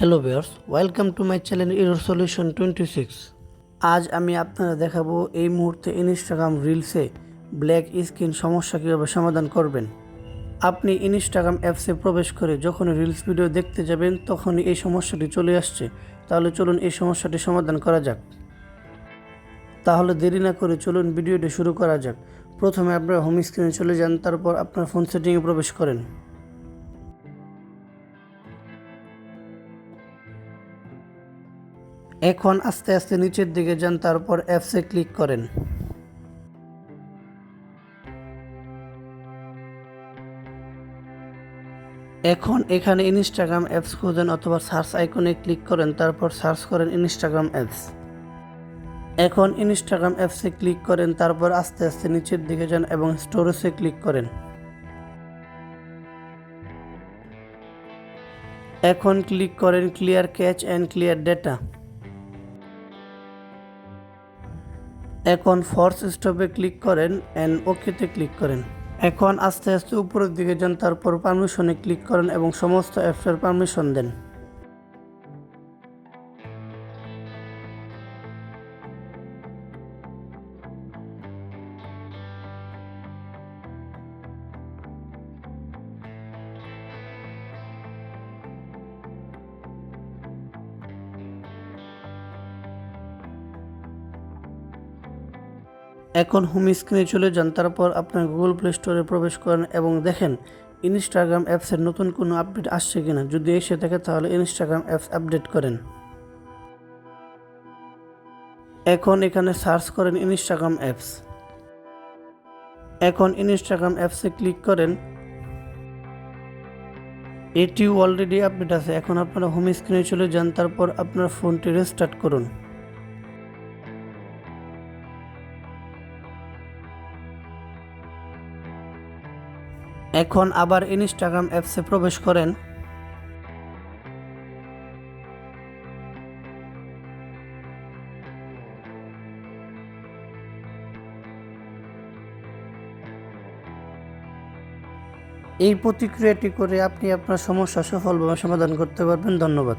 Hello viewers, welcome to my channel error solution 26। আজ আমি আপনারা দেখাবো এই মুহূর্তে ইনস্টাগ্রাম রিলসে ব্ল্যাক স্ক্রিন সমস্যা কীভাবে সমাধান করবেন। আপনি ইনস্টাগ্রাম অ্যাপসে প্রবেশ করে যখন রিলস ভিডিও দেখতে যাবেন তখনই এই সমস্যাটি চলে আসছে। তাহলে চলুন এই সমস্যাটি সমাধান করা যাক। তাহলে দেরি না করে চলুন ভিডিওটি শুরু করা যাক। প্রথমে আপনারা হোম স্ক্রিনে চলে যান, তারপর আপনার ফোন সেটিংয়ে প্রবেশ করেন। এখন আস্তে আস্তে নিচের দিকে যান, তারপর অ্যাপসে ক্লিক করেন। এখন এখানে ইনস্টাগ্রাম অ্যাপস খোঁজেন অথবা সার্চ আইকনে ক্লিক করেন, তারপর সার্চ করেন ইনস্টাগ্রাম অ্যাপস। এখন ইনস্টাগ্রাম অ্যাপসে ক্লিক করেন, তারপর আস্তে আস্তে নিচের দিকে যান এবং স্টোরেজে ক্লিক করেন। এখন ক্লিক করেন clear catch and clear data. এখন ফোর্স স্টপে ক্লিক করেন অ্যান্ড ওকেতে ক্লিক করেন। এখন আস্তে আস্তে উপরের দিকে যান, তারপর পারমিশনে ক্লিক করেন এবং সমস্ত অ্যাপসের পারমিশন দেন। এখন হোম স্ক্রিনে চলে যান, তারপর আপনার গুগল প্লে স্টোরে প্রবেশ করেন এবং দেখেন ইনস্টাগ্রাম অ্যাপসের নতুন কোনো আপডেট আসছে কিনা। যদি এসে থাকে তাহলে ইনস্টাগ্রাম অ্যাপস আপডেট করেন। এখন এখানে সার্চ করেন ইনস্টাগ্রাম অ্যাপস। এখন ইনস্টাগ্রাম অ্যাপসে ক্লিক করেন। এটিও অলরেডি আপডেট আছে। এখন আপনারা হোম স্ক্রিনে চলে যান, তারপর আপনার ফোনটি রিস্টার্ট করুন। এখন আবার ইনস্টাগ্রাম অ্যাপসে প্রবেশ করেন। এই প্রতিক্রিয়াটি করে আপনি আপনার সমস্যা সফলভাবে সমাধান করতে পারবেন। ধন্যবাদ।